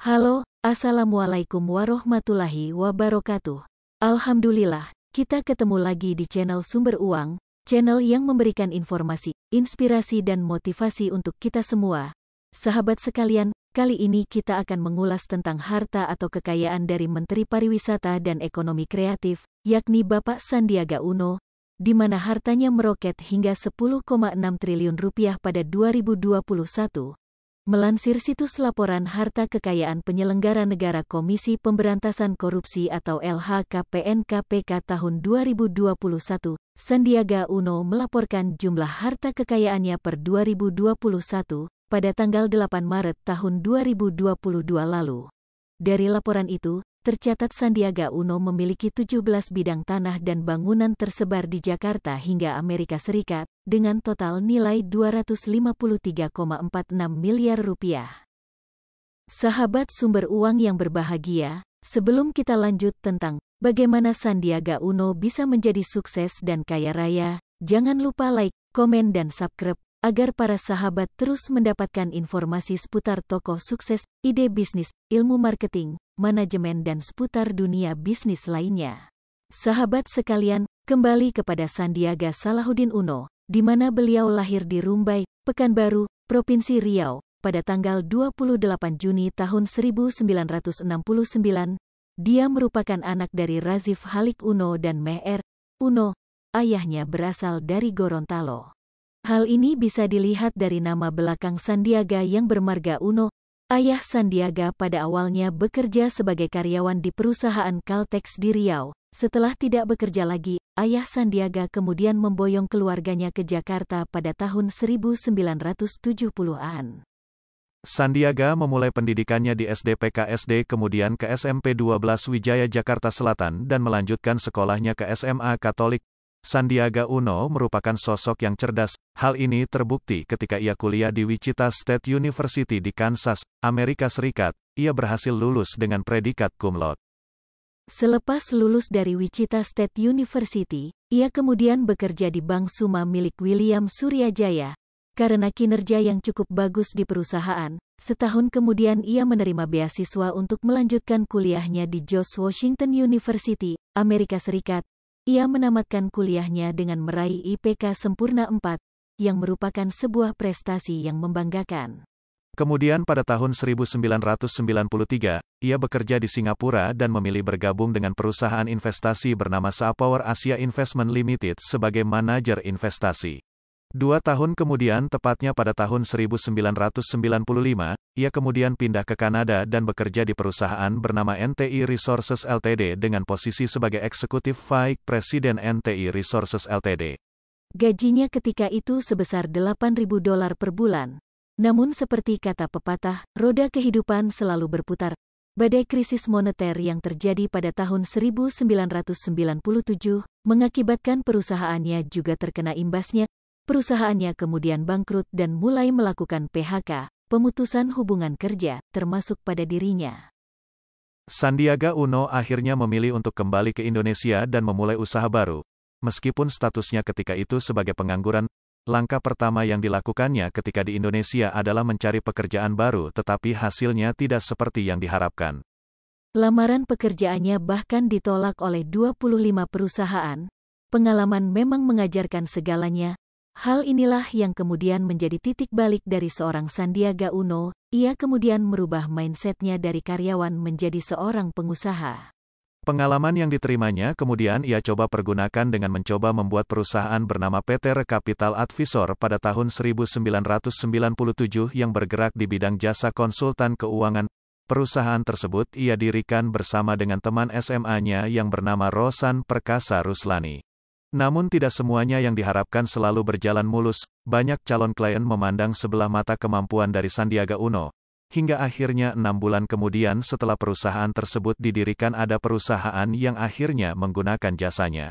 Halo, Assalamualaikum warahmatullahi wabarakatuh. Alhamdulillah, kita ketemu lagi di channel Sumber Uang, channel yang memberikan informasi, inspirasi dan motivasi untuk kita semua. Sahabat sekalian, kali ini kita akan mengulas tentang harta atau kekayaan dari Menteri Pariwisata dan Ekonomi Kreatif, yakni Bapak Sandiaga Uno, di mana hartanya meroket hingga 10,6 triliun rupiah pada 2021. Melansir situs laporan harta kekayaan penyelenggara negara Komisi Pemberantasan Korupsi atau LHKPN KPK tahun 2021, Sandiaga Uno melaporkan jumlah harta kekayaannya per 2021 pada tanggal 8 Maret tahun 2022 lalu. Dari laporan itu, tercatat Sandiaga Uno memiliki 17 bidang tanah dan bangunan tersebar di Jakarta hingga Amerika Serikat, dengan total nilai 253,46 miliar rupiah. Sahabat Sumber Uang yang berbahagia, sebelum kita lanjut tentang bagaimana Sandiaga Uno bisa menjadi sukses dan kaya raya, jangan lupa like, komen dan subscribe, agar para sahabat terus mendapatkan informasi seputar tokoh sukses, ide bisnis, ilmu marketing, manajemen dan seputar dunia bisnis lainnya. Sahabat sekalian, kembali kepada Sandiaga Salahuddin Uno, di mana beliau lahir di Rumbai, Pekanbaru, Provinsi Riau, pada tanggal 28 Juni tahun 1969. Dia merupakan anak dari Razif Halik Uno dan Meher Uno. Ayahnya berasal dari Gorontalo. Hal ini bisa dilihat dari nama belakang Sandiaga yang bermarga Uno. Ayah Sandiaga pada awalnya bekerja sebagai karyawan di perusahaan Caltex di Riau. Setelah tidak bekerja lagi, ayah Sandiaga kemudian memboyong keluarganya ke Jakarta pada tahun 1970-an. Sandiaga memulai pendidikannya di SD PKSD kemudian ke SMP 12 Wijaya Jakarta Selatan dan melanjutkan sekolahnya ke SMA Katolik. Sandiaga Uno merupakan sosok yang cerdas. Hal ini terbukti ketika ia kuliah di Wichita State University di Kansas, Amerika Serikat. Ia berhasil lulus dengan predikat cum laude. Selepas lulus dari Wichita State University, ia kemudian bekerja di Bank Suma milik William Suryajaya. Karena kinerja yang cukup bagus di perusahaan, setahun kemudian ia menerima beasiswa untuk melanjutkan kuliahnya di George Washington University, Amerika Serikat. Ia menamatkan kuliahnya dengan meraih IPK sempurna 4, yang merupakan sebuah prestasi yang membanggakan. Kemudian pada tahun 1993, ia bekerja di Singapura dan memilih bergabung dengan perusahaan investasi bernama Sapower Asia Investment Limited sebagai manajer investasi. 2 tahun kemudian, tepatnya pada tahun 1995, ia kemudian pindah ke Kanada dan bekerja di perusahaan bernama NTI Resources Ltd dengan posisi sebagai Eksekutif Vice President NTI Resources Ltd. Gajinya ketika itu sebesar $8.000 per bulan. Namun seperti kata pepatah, roda kehidupan selalu berputar. Badai krisis moneter yang terjadi pada tahun 1997 mengakibatkan perusahaannya juga terkena imbasnya. Perusahaannya kemudian bangkrut dan mulai melakukan PHK, pemutusan hubungan kerja, termasuk pada dirinya. Sandiaga Uno akhirnya memilih untuk kembali ke Indonesia dan memulai usaha baru. Meskipun statusnya ketika itu sebagai pengangguran, langkah pertama yang dilakukannya ketika di Indonesia adalah mencari pekerjaan baru, tetapi hasilnya tidak seperti yang diharapkan. Lamaran pekerjaannya bahkan ditolak oleh 25 perusahaan. Pengalaman memang mengajarkan segalanya. Hal inilah yang kemudian menjadi titik balik dari seorang Sandiaga Uno. Ia kemudian merubah mindsetnya dari karyawan menjadi seorang pengusaha. Pengalaman yang diterimanya kemudian ia coba pergunakan dengan mencoba membuat perusahaan bernama PT Capital Advisor pada tahun 1997 yang bergerak di bidang jasa konsultan keuangan. Perusahaan tersebut ia dirikan bersama dengan teman SMA-nya yang bernama Rosan Perkasa Ruslani. Namun tidak semuanya yang diharapkan selalu berjalan mulus. Banyak calon klien memandang sebelah mata kemampuan dari Sandiaga Uno. Hingga akhirnya 6 bulan kemudian setelah perusahaan tersebut didirikan ada perusahaan yang akhirnya menggunakan jasanya.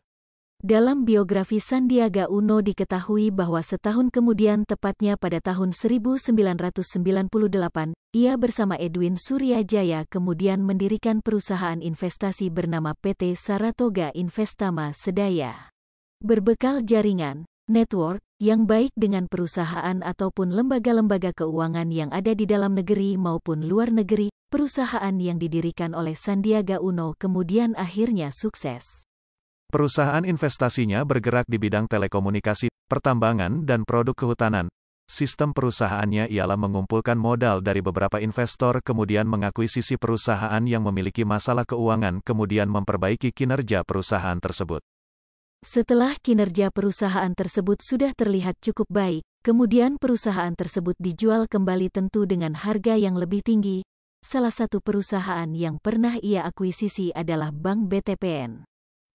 Dalam biografi Sandiaga Uno diketahui bahwa setahun kemudian tepatnya pada tahun 1998, ia bersama Edwin Suryajaya kemudian mendirikan perusahaan investasi bernama PT Saratoga Investama Sedaya. Berbekal jaringan, network yang baik dengan perusahaan ataupun lembaga-lembaga keuangan yang ada di dalam negeri maupun luar negeri. Perusahaan yang didirikan oleh Sandiaga Uno kemudian akhirnya sukses. Perusahaan investasinya bergerak di bidang telekomunikasi, pertambangan, dan produk kehutanan. Sistem perusahaannya ialah mengumpulkan modal dari beberapa investor kemudian mengakuisisi perusahaan yang memiliki masalah keuangan kemudian memperbaiki kinerja perusahaan tersebut. Setelah kinerja perusahaan tersebut sudah terlihat cukup baik, kemudian perusahaan tersebut dijual kembali tentu dengan harga yang lebih tinggi. Salah satu perusahaan yang pernah ia akuisisi adalah Bank BTPN.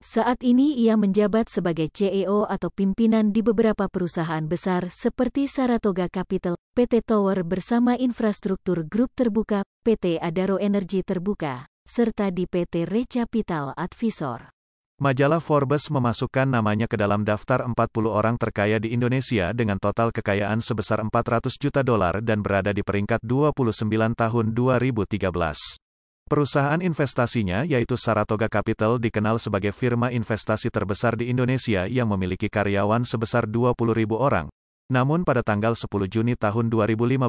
Saat ini ia menjabat sebagai CEO atau pimpinan di beberapa perusahaan besar seperti Saratoga Capital, PT Tower bersama Infrastruktur Group Terbuka, PT Adaro Energi Terbuka, serta di PT Recapital Advisor. Majalah Forbes memasukkan namanya ke dalam daftar 40 orang terkaya di Indonesia dengan total kekayaan sebesar $400 juta dan berada di peringkat 29 tahun 2013. Perusahaan investasinya yaitu Saratoga Capital dikenal sebagai firma investasi terbesar di Indonesia yang memiliki karyawan sebesar 20.000 orang. Namun pada tanggal 10 Juni tahun 2015,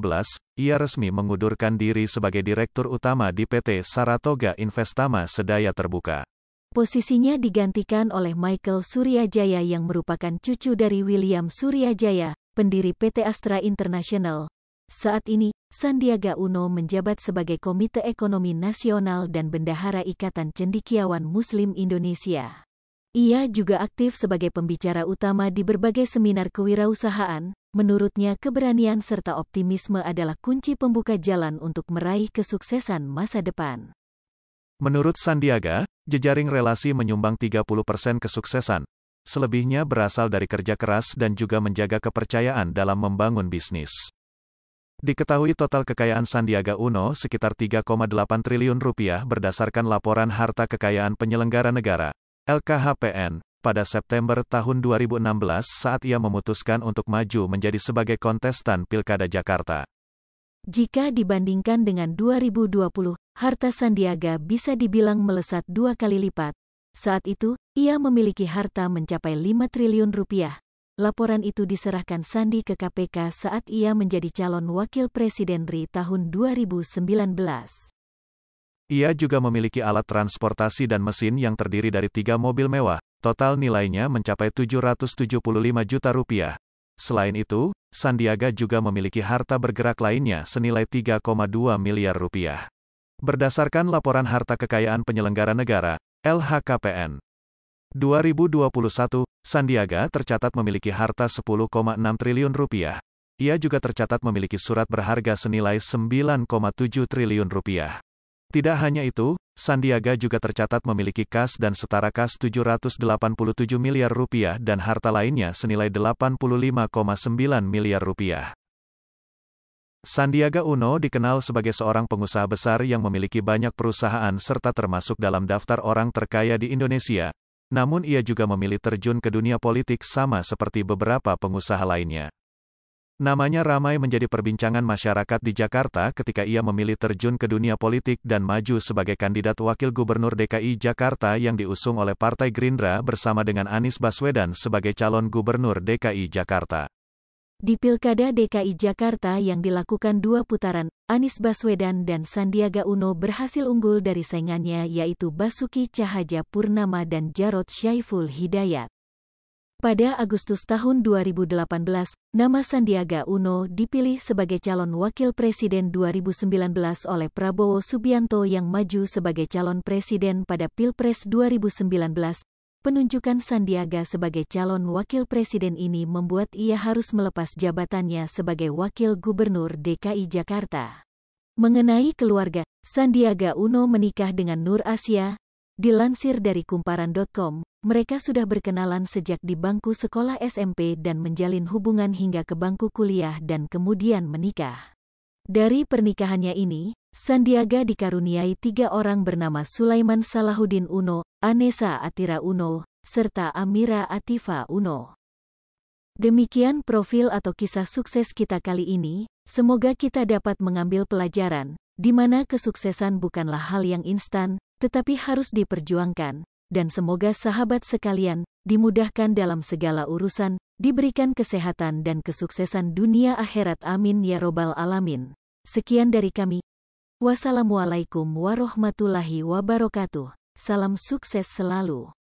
ia resmi mengundurkan diri sebagai Direktur Utama di PT Saratoga Investama Sedaya Terbuka. Posisinya digantikan oleh Michael Suryajaya yang merupakan cucu dari William Suryajaya, pendiri PT Astra International. Saat ini, Sandiaga Uno menjabat sebagai Komite Ekonomi Nasional dan Bendahara Ikatan Cendekiawan Muslim Indonesia. Ia juga aktif sebagai pembicara utama di berbagai seminar kewirausahaan. Menurutnya keberanian serta optimisme adalah kunci pembuka jalan untuk meraih kesuksesan masa depan. Menurut Sandiaga, jejaring relasi menyumbang 30% kesuksesan. Selebihnya berasal dari kerja keras dan juga menjaga kepercayaan dalam membangun bisnis. Diketahui total kekayaan Sandiaga Uno sekitar 3,8 triliun rupiah berdasarkan laporan harta kekayaan penyelenggara negara, LKHPN, pada September tahun 2016 saat ia memutuskan untuk maju menjadi sebagai kontestan Pilkada Jakarta. Jika dibandingkan dengan 2020, harta Sandiaga bisa dibilang melesat 2 kali lipat. Saat itu, ia memiliki harta mencapai 5 triliun rupiah. Laporan itu diserahkan Sandi ke KPK saat ia menjadi calon wakil presiden RI tahun 2019. Ia juga memiliki alat transportasi dan mesin yang terdiri dari 3 mobil mewah. Total nilainya mencapai 775 juta rupiah. Selain itu, Sandiaga juga memiliki harta bergerak lainnya senilai 3,2 miliar rupiah. Berdasarkan laporan harta kekayaan penyelenggara negara, LHKPN, 2021, Sandiaga tercatat memiliki harta 10,6 triliun rupiah. Ia juga tercatat memiliki surat berharga senilai 9,7 triliun rupiah. Tidak hanya itu, Sandiaga juga tercatat memiliki kas dan setara kas 787 miliar rupiah dan harta lainnya senilai 85,9 miliar rupiah. Sandiaga Uno dikenal sebagai seorang pengusaha besar yang memiliki banyak perusahaan serta termasuk dalam daftar orang terkaya di Indonesia. Namun ia juga memilih terjun ke dunia politik sama seperti beberapa pengusaha lainnya. Namanya ramai menjadi perbincangan masyarakat di Jakarta ketika ia memilih terjun ke dunia politik dan maju sebagai kandidat Wakil Gubernur DKI Jakarta yang diusung oleh Partai Gerindra bersama dengan Anies Baswedan sebagai calon Gubernur DKI Jakarta. Di Pilkada DKI Jakarta yang dilakukan 2 putaran, Anies Baswedan dan Sandiaga Uno berhasil unggul dari saingannya yaitu Basuki Cahayapurnama dan Jarod Syaiful Hidayat. Pada Agustus tahun 2018, nama Sandiaga Uno dipilih sebagai calon wakil presiden 2019 oleh Prabowo Subianto yang maju sebagai calon presiden pada Pilpres 2019. Penunjukan Sandiaga sebagai calon wakil presiden ini membuat ia harus melepas jabatannya sebagai wakil gubernur DKI Jakarta. Mengenai keluarga, Sandiaga Uno menikah dengan Nur Asia. Dilansir dari kumparan.com, mereka sudah berkenalan sejak di bangku sekolah SMP dan menjalin hubungan hingga ke bangku kuliah dan kemudian menikah. Dari pernikahannya ini, Sandiaga dikaruniai 3 orang bernama Sulaiman Salahuddin Uno, Anessa Atira Uno, serta Amira Atifa Uno. Demikian profil atau kisah sukses kita kali ini, semoga kita dapat mengambil pelajaran, di mana kesuksesan bukanlah hal yang instan, tetapi harus diperjuangkan, dan semoga sahabat sekalian, dimudahkan dalam segala urusan, diberikan kesehatan dan kesuksesan dunia akhirat, amin ya robbal alamin. Sekian dari kami. Wassalamualaikum warahmatullahi wabarakatuh. Salam sukses selalu.